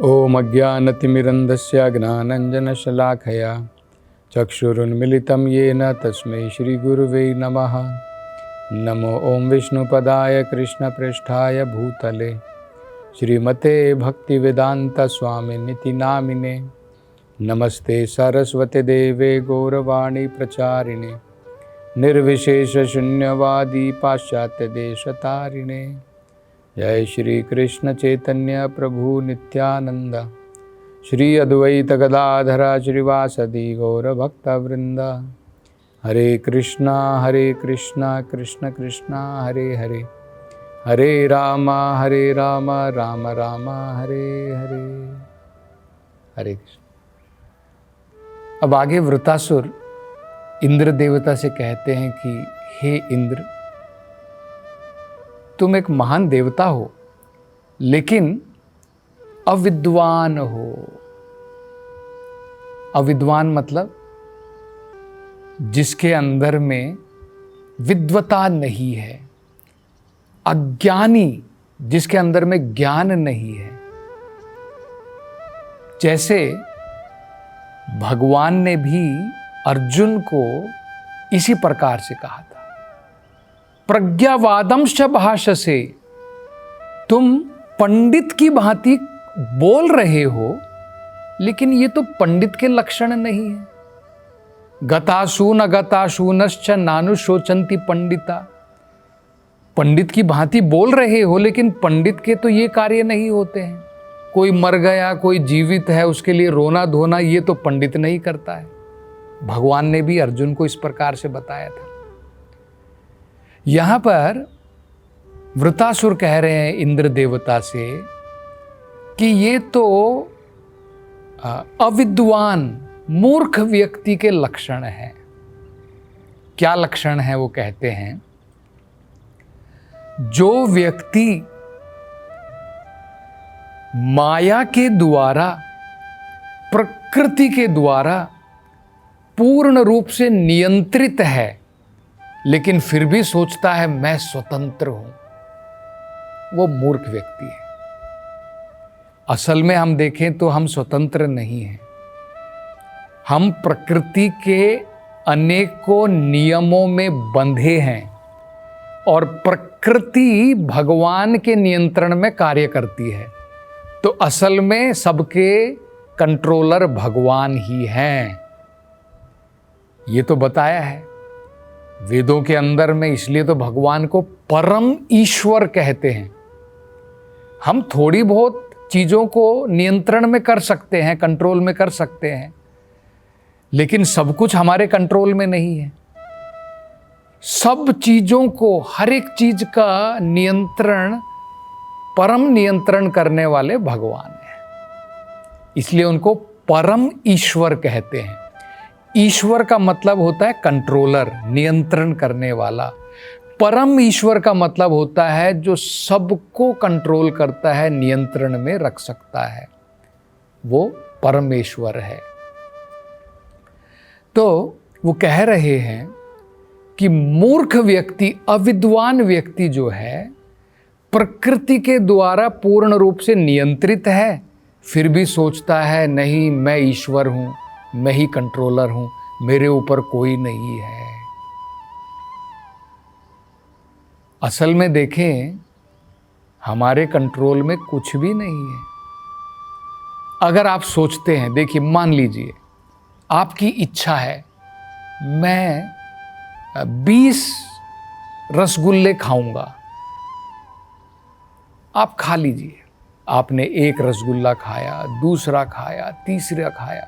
ओम अज्ञानतिमिरन्धस्य ज्ञानाञ्जनशलाखया चक्षुरुन्मिलितं येन तस्मै श्रीगुरुवे नमः। नमो ओं विष्णुपदाय कृष्णप्रेष्ठाय भूतले श्रीमते भक्तिवेदान्तस्वामिनिति नामिने। नमस्ते सरस्वती देवे गौरवाणी प्रचारिणे निर्विशेषशून्यवादी पाश्चात्यदेशतारिणे। जय श्री कृष्ण चैतन्य प्रभु नित्यानंद श्री अद्वैत गदाधर श्रीवासदि गौरभक्तवृंद। हरे कृष्णा कृष्ण कृष्णा हरे हरे, हरे राम राम राम हरे हरे। हरे कृष्ण। अब आगे वृतासुर इंद्र देवता से कहते हैं कि हे इंद्र, तुम एक महान देवता हो लेकिन अविद्वान हो। अविद्वान मतलब जिसके अंदर में विद्वता नहीं है, अज्ञानी जिसके अंदर में ज्ञान नहीं है। जैसे भगवान ने भी अर्जुन को इसी प्रकार से कहा था, प्रज्ञावादंश्च भाषसे, तुम पंडित की भांति बोल रहे हो लेकिन ये तो पंडित के लक्षण नहीं है। गतासून अगतासूनश्च नानुशोचन्ति पंडिता, पंडित की भांति बोल रहे हो लेकिन पंडित के तो ये कार्य नहीं होते हैं। कोई मर गया, कोई जीवित है, उसके लिए रोना धोना ये तो पंडित नहीं करता है। भगवान ने भी अर्जुन को इस प्रकार से बताया था। यहां पर वृतासुर कह रहे हैं इंद्र देवता से कि ये तो अविद्वान मूर्ख व्यक्ति के लक्षण है। क्या लक्षण है? वो कहते हैं, जो व्यक्ति माया के द्वारा, प्रकृति के द्वारा पूर्ण रूप से नियंत्रित है लेकिन फिर भी सोचता है मैं स्वतंत्र हूं, वो मूर्ख व्यक्ति है। असल में हम देखें तो हम स्वतंत्र नहीं हैं। हम प्रकृति के अनेकों नियमों में बंधे हैं और प्रकृति भगवान के नियंत्रण में कार्य करती है। तो असल में सबके कंट्रोलर भगवान ही हैं। ये तो बताया है वेदों के अंदर में, इसलिए तो भगवान को परम ईश्वर कहते हैं। हम थोड़ी बहुत चीजों को नियंत्रण में कर सकते हैं, कंट्रोल में कर सकते हैं, लेकिन सब कुछ हमारे कंट्रोल में नहीं है। सब चीजों को, हर एक चीज का नियंत्रण, परम नियंत्रण करने वाले भगवान हैं। इसलिए उनको परम ईश्वर कहते हैं। ईश्वर का मतलब होता है कंट्रोलर, नियंत्रण करने वाला। परम ईश्वर का मतलब होता है जो सबको कंट्रोल करता है, नियंत्रण में रख सकता है, वो परमेश्वर है। तो वो कह रहे हैं कि मूर्ख व्यक्ति, अविद्वान व्यक्ति जो है, प्रकृति के द्वारा पूर्ण रूप से नियंत्रित है, फिर भी सोचता है नहीं मैं ईश्वर हूं, मैं ही कंट्रोलर हूं, मेरे ऊपर कोई नहीं है। असल में देखें, हमारे कंट्रोल में कुछ भी नहीं है। अगर आप सोचते हैं, देखिए मान लीजिए आपकी इच्छा है मैं 20 रसगुल्ले खाऊंगा, आप खा लीजिए। आपने एक रसगुल्ला खाया, दूसरा खाया, तीसरा खाया,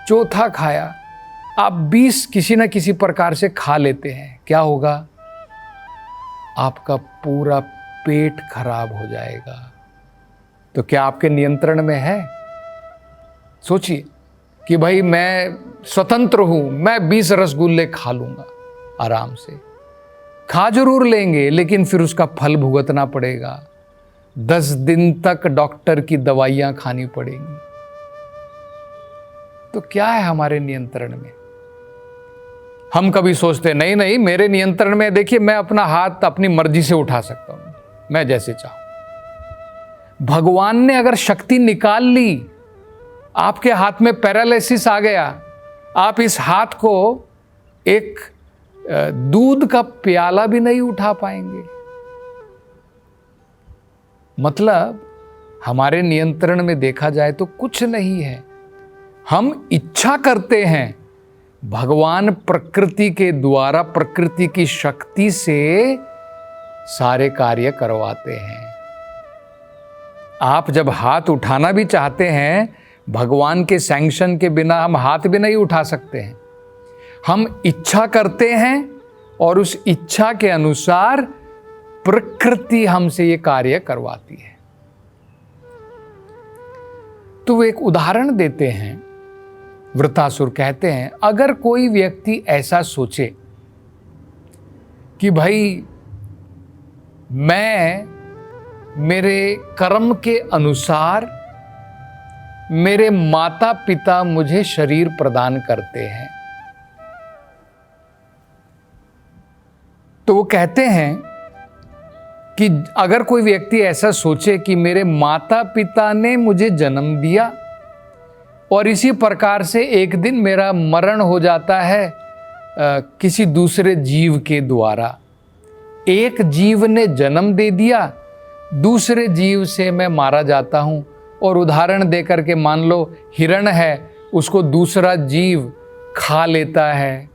चौथा खाया, आप 20 किसी न किसी प्रकार से खा लेते हैं। क्या होगा? आपका पूरा पेट खराब हो जाएगा। तो क्या आपके नियंत्रण में है? सोचिए कि भाई मैं स्वतंत्र हूं, मैं 20 रसगुल्ले खा लूंगा आराम से। खा जरूर लेंगे लेकिन फिर उसका फल भुगतना पड़ेगा। 10 दिन तक डॉक्टर की दवाइयां खानी पड़ेंगी। तो क्या है हमारे नियंत्रण में? हम कभी सोचते नहीं नहीं मेरे नियंत्रण में, देखिए मैं अपना हाथ अपनी मर्जी से उठा सकता हूं, मैं जैसे चाहूं। भगवान ने अगर शक्ति निकाल ली, आपके हाथ में पैरालिसिस आ गया, आप इस हाथ को एक दूध का प्याला भी नहीं उठा पाएंगे। मतलब हमारे नियंत्रण में देखा जाए तो कुछ नहीं है। हम इच्छा करते हैं, भगवान प्रकृति के द्वारा, प्रकृति की शक्ति से सारे कार्य करवाते हैं। आप जब हाथ उठाना भी चाहते हैं, भगवान के सैंक्शन के बिना हम हाथ भी नहीं उठा सकते हैं। हम इच्छा करते हैं और उस इच्छा के अनुसार प्रकृति हमसे ये कार्य करवाती है। तो वो एक उदाहरण देते हैं। वृत्तासुर कहते हैं, अगर कोई व्यक्ति ऐसा सोचे कि भाई मैं मेरे कर्म के अनुसार मेरे माता पिता मुझे शरीर प्रदान करते हैं, तो वो कहते हैं कि अगर कोई व्यक्ति ऐसा सोचे कि मेरे माता पिता ने मुझे जन्म दिया और इसी प्रकार से एक दिन मेरा मरण हो जाता है किसी दूसरे जीव के द्वारा, एक जीव ने जन्म दे दिया, दूसरे जीव से मैं मारा जाता हूं। और उदाहरण देकर के मान लो हिरण है, उसको दूसरा जीव खा लेता है।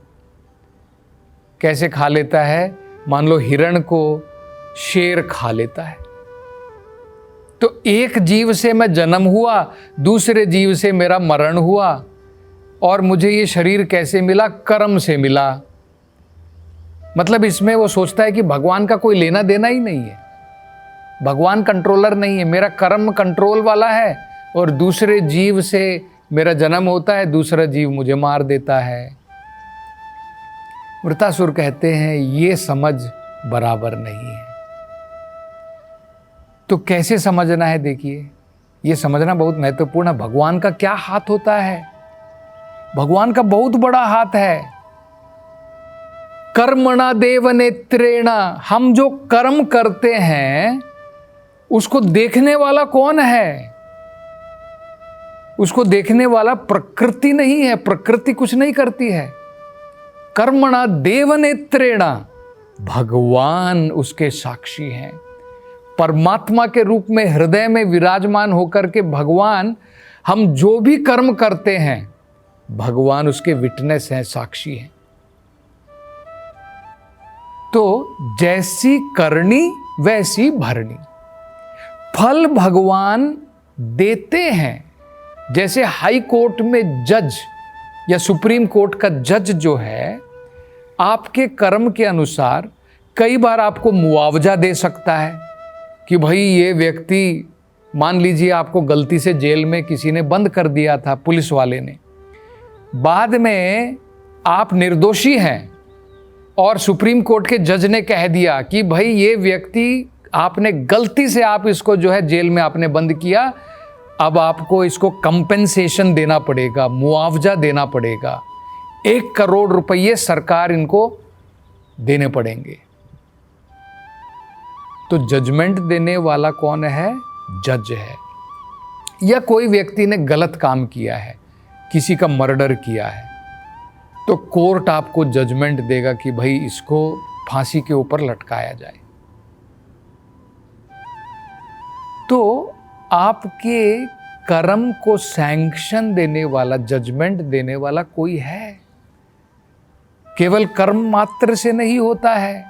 कैसे खा लेता है? मान लो हिरण को शेर खा लेता है। तो एक जीव से मैं जन्म हुआ, दूसरे जीव से मेरा मरण हुआ, और मुझे ये शरीर कैसे मिला? कर्म से मिला। मतलब इसमें वो सोचता है कि भगवान का कोई लेना देना ही नहीं है, भगवान कंट्रोलर नहीं है, मेरा कर्म कंट्रोल वाला है, और दूसरे जीव से मेरा जन्म होता है, दूसरा जीव मुझे मार देता है। वृत्तासुर कहते हैं ये समझ बराबर नहीं है। तो कैसे समझना है? देखिए, ये समझना बहुत महत्वपूर्ण है। भगवान का क्या हाथ होता है? भगवान का बहुत बड़ा हाथ है। कर्मणा देव नेत्रेणा, हम जो कर्म करते हैं उसको देखने वाला कौन है? उसको देखने वाला प्रकृति नहीं है, प्रकृति कुछ नहीं करती है। कर्मणा देव नेत्रेणा, भगवान उसके साक्षी हैं। परमात्मा के रूप में हृदय में विराजमान होकर के भगवान, हम जो भी कर्म करते हैं भगवान उसके विटनेस हैं, साक्षी हैं। तो जैसी करनी वैसी भरनी, फल भगवान देते हैं। जैसे हाई कोर्ट में जज या सुप्रीम कोर्ट का जज जो है, आपके कर्म के अनुसार कई बार आपको मुआवजा दे सकता है कि भाई ये व्यक्ति, मान लीजिए आपको गलती से जेल में किसी ने बंद कर दिया था, पुलिस वाले ने, बाद में आप निर्दोषी हैं और सुप्रीम कोर्ट के जज ने कह दिया कि भाई ये व्यक्ति, आपने गलती से आप इसको जो है जेल में आपने बंद किया, अब आपको इसको कंपेंसेशन देना पड़ेगा, मुआवजा देना पड़ेगा, 1 करोड़ रुपये सरकार इनको देने पड़ेंगे। तो जजमेंट देने वाला कौन है? जज है। या कोई व्यक्ति ने गलत काम किया है, किसी का मर्डर किया है, तो कोर्ट आपको जजमेंट देगा कि भाई इसको फांसी के ऊपर लटकाया जाए। तो आपके कर्म को सैंक्शन देने वाला, जजमेंट देने वाला कोई है। केवल कर्म मात्र से नहीं होता है,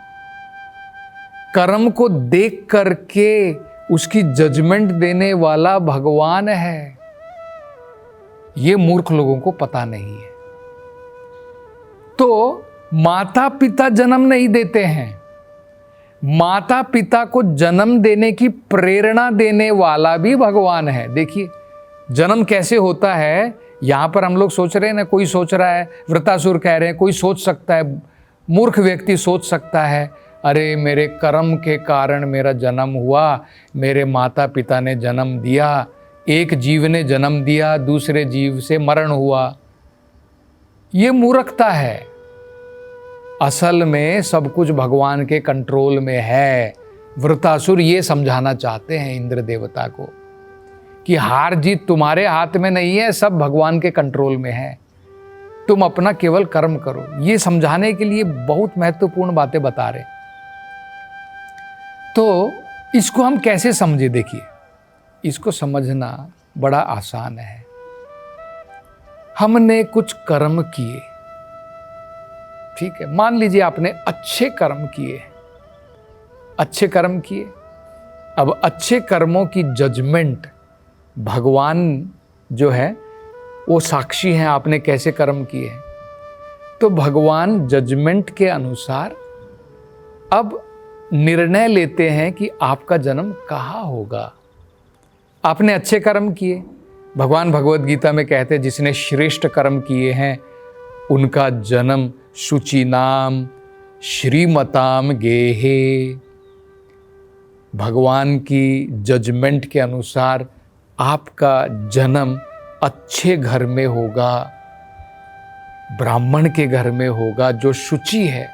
कर्म को देख करके उसकी जजमेंट देने वाला भगवान है। ये मूर्ख लोगों को पता नहीं है। तो माता पिता जन्म नहीं देते हैं, माता पिता को जन्म देने की प्रेरणा देने वाला भी भगवान है। देखिए जन्म कैसे होता है, यहां पर हम लोग सोच रहे हैं ना, कोई सोच रहा है, वृत्तासुर कह रहे हैं, कोई सोच सकता है, मूर्ख व्यक्ति सोच सकता है, अरे मेरे कर्म के कारण मेरा जन्म हुआ, मेरे माता पिता ने जन्म दिया, एक जीव ने जन्म दिया, दूसरे जीव से मरण हुआ। ये मूर्खता है। असल में सब कुछ भगवान के कंट्रोल में है। वृत्रासुर ये समझाना चाहते हैं इंद्र देवता को कि हार जीत तुम्हारे हाथ में नहीं है, सब भगवान के कंट्रोल में है, तुम अपना केवल कर्म करो। ये समझाने के लिए बहुत महत्वपूर्ण बातें बता रहे। तो इसको हम कैसे समझे? देखिए, इसको समझना बड़ा आसान है। हमने कुछ कर्म किए, ठीक है, मान लीजिए आपने अच्छे कर्म किए, अच्छे कर्म किए। अब अच्छे कर्मों की जजमेंट भगवान जो है वो साक्षी हैं आपने कैसे कर्म किए हैं। तो भगवान जजमेंट के अनुसार अब निर्णय लेते हैं कि आपका जन्म कहाँ होगा। आपने अच्छे कर्म किए, भगवान भगवत गीता में कहते हैं जिसने श्रेष्ठ कर्म किए हैं उनका जन्म शुचिनाम श्रीमताम गेहे। भगवान की जजमेंट के अनुसार आपका जन्म अच्छे घर में होगा, ब्राह्मण के घर में होगा जो शुचि है,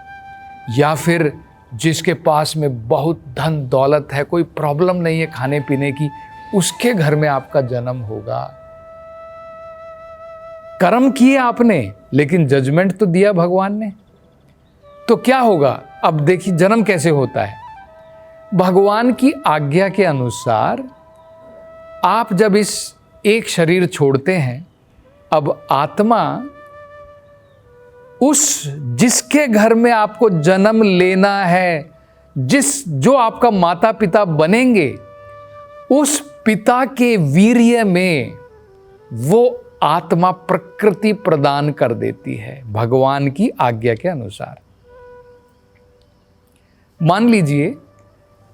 या फिर जिसके पास में बहुत धन दौलत है, कोई प्रॉब्लम नहीं है खाने पीने की, उसके घर में आपका जन्म होगा। कर्म किए आपने, लेकिन जजमेंट तो दिया भगवान ने। तो क्या होगा? अब देखिए जन्म कैसे होता है। भगवान की आज्ञा के अनुसार आप जब इस एक शरीर छोड़ते हैं, अब आत्मा उस जिसके घर में आपको जन्म लेना है, जो आपका माता पिता बनेंगे, उस पिता के वीर्य में वो आत्मा प्रकृति प्रदान कर देती है भगवान की आज्ञा के अनुसार। मान लीजिए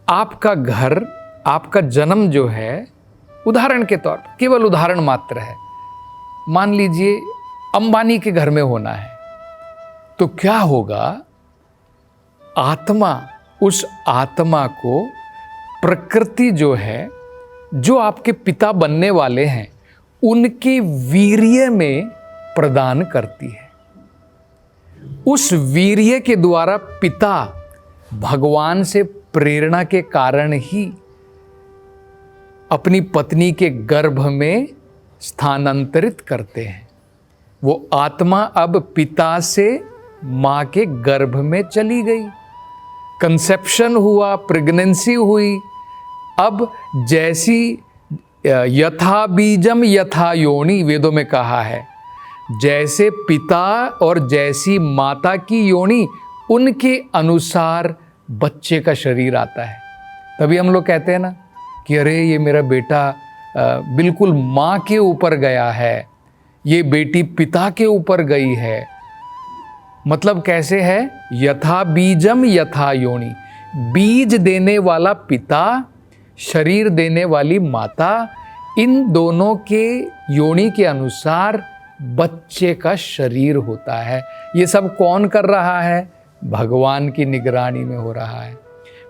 आपका घर, आपका जन्म जो है, उदाहरण के तौर पर, केवल उदाहरण मात्र है, मान लीजिए अंबानी के घर में होना है, तो क्या होगा? आत्मा, उस आत्मा को प्रकृति जो है, जो आपके पिता बनने वाले हैं, उनके वीर्य में प्रदान करती है। उस वीर्य के द्वारा पिता भगवान से प्रेरणा के कारण ही अपनी पत्नी के गर्भ में स्थानांतरित करते हैं। वो आत्मा अब पिता से मां के गर्भ में चली गई, कंसेप्शन हुआ, प्रेगनेंसी हुई। अब जैसी यथा बीजम यथा योनि वेदों में कहा है, जैसे पिता और जैसी माता की योनि, उनके अनुसार बच्चे का शरीर आता है। तभी हम लोग कहते हैं ना कि अरे ये मेरा बेटा बिल्कुल माँ के ऊपर गया है, ये बेटी पिता के ऊपर गई है। मतलब कैसे है? यथा बीजम यथा योनि, बीज देने वाला पिता, शरीर देने वाली माता, इन दोनों के योनि के अनुसार बच्चे का शरीर होता है। ये सब कौन कर रहा है? भगवान की निगरानी में हो रहा है।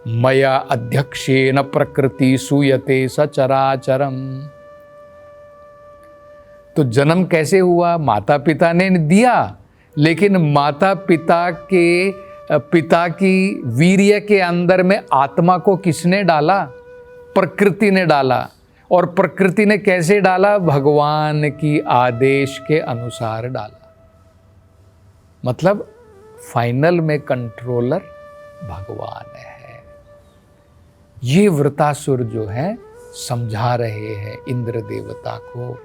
मया अध्यक्षेन प्रकृति सूयते सचराचरम। तो जन्म कैसे हुआ? माता पिता ने दिया, लेकिन माता पिता की वीर्य के अंदर में आत्मा को किसने डाला? प्रकृति ने डाला। और प्रकृति ने कैसे डाला? भगवान की आदेश के अनुसार डाला। मतलब फाइनल में कंट्रोलर भगवान है। ये वृत्रासुर जो है समझा रहे हैं इंद्र देवता को।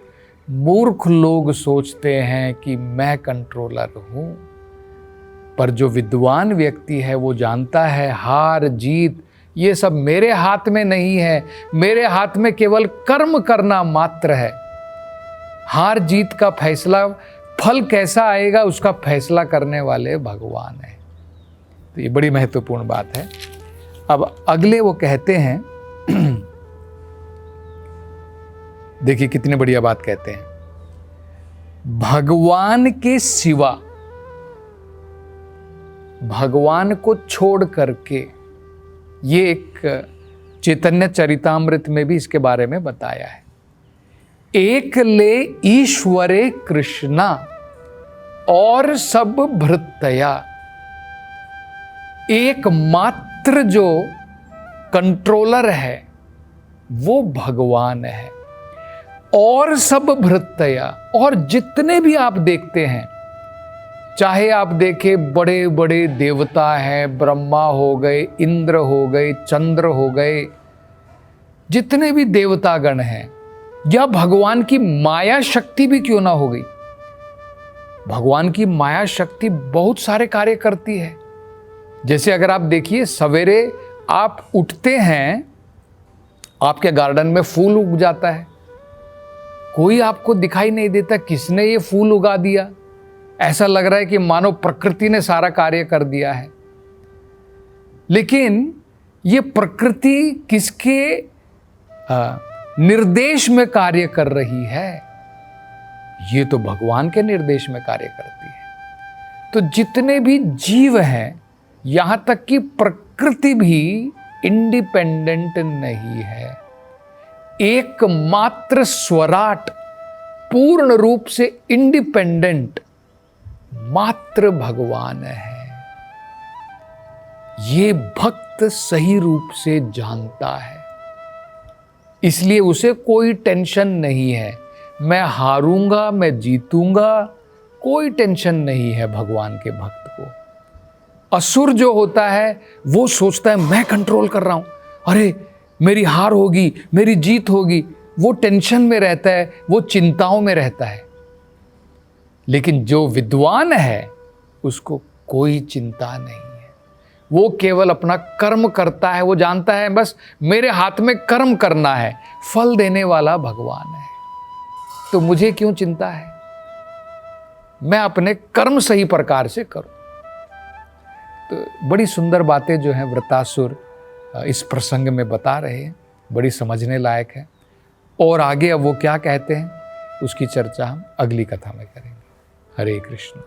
मूर्ख लोग सोचते हैं कि मैं कंट्रोलर हूं, पर जो विद्वान व्यक्ति है वो जानता है हार जीत ये सब मेरे हाथ में नहीं है, मेरे हाथ में केवल कर्म करना मात्र है। हार जीत का फैसला, फल कैसा आएगा उसका फैसला करने वाले भगवान है। तो ये बड़ी महत्वपूर्ण बात है। अब अगले वो कहते हैं, देखिए कितनी बढ़िया बात कहते हैं, भगवान के सिवा, भगवान को छोड़ करके, ये एक चैतन्य चरितामृत में भी इसके बारे में बताया है। एक ले ईश्वरे कृष्णा और सब भृतया, एकमात्र जो कंट्रोलर है वो भगवान है। और सब भृत्तया, और जितने भी आप देखते हैं, चाहे आप देखें बड़े बड़े देवता हैं, ब्रह्मा हो गए, इंद्र हो गए, चंद्र हो गए, जितने भी देवतागण हैं, या भगवान की माया शक्ति भी क्यों ना हो गई, भगवान की माया शक्ति बहुत सारे कार्य करती है। जैसे अगर आप देखिए, सवेरे आप उठते हैं, आपके गार्डन में फूल उग जाता है, कोई आपको दिखाई नहीं देता किसने ये फूल उगा दिया, ऐसा लग रहा है कि मानो प्रकृति ने सारा कार्य कर दिया है। लेकिन ये प्रकृति किसके निर्देश में कार्य कर रही है? ये तो भगवान के निर्देश में कार्य करती है। तो जितने भी जीव हैं, यहां तक कि प्रकृति भी इंडिपेंडेंट नहीं है। एकमात्र स्वराट, पूर्ण रूप से इंडिपेंडेंट मात्र भगवान है। ये भक्त सही रूप से जानता है, इसलिए उसे कोई टेंशन नहीं है, मैं हारूंगा, मैं जीतूंगा, कोई टेंशन नहीं है भगवान के भक्त को। असुर जो होता है वो सोचता है मैं कंट्रोल कर रहा हूं, अरे मेरी हार होगी, मेरी जीत होगी, वो टेंशन में रहता है, वो चिंताओं में रहता है। लेकिन जो विद्वान है उसको कोई चिंता नहीं है, वो केवल अपना कर्म करता है। वो जानता है बस मेरे हाथ में कर्म करना है, फल देने वाला भगवान है, तो मुझे क्यों चिंता है, मैं अपने कर्म सही प्रकार से करूं। तो बड़ी सुंदर बातें जो हैं वृत्तासुर इस प्रसंग में बता रहे हैं, बड़ी समझने लायक है। और आगे अब वो क्या कहते हैं उसकी चर्चा हम अगली कथा में करेंगे। हरे कृष्ण।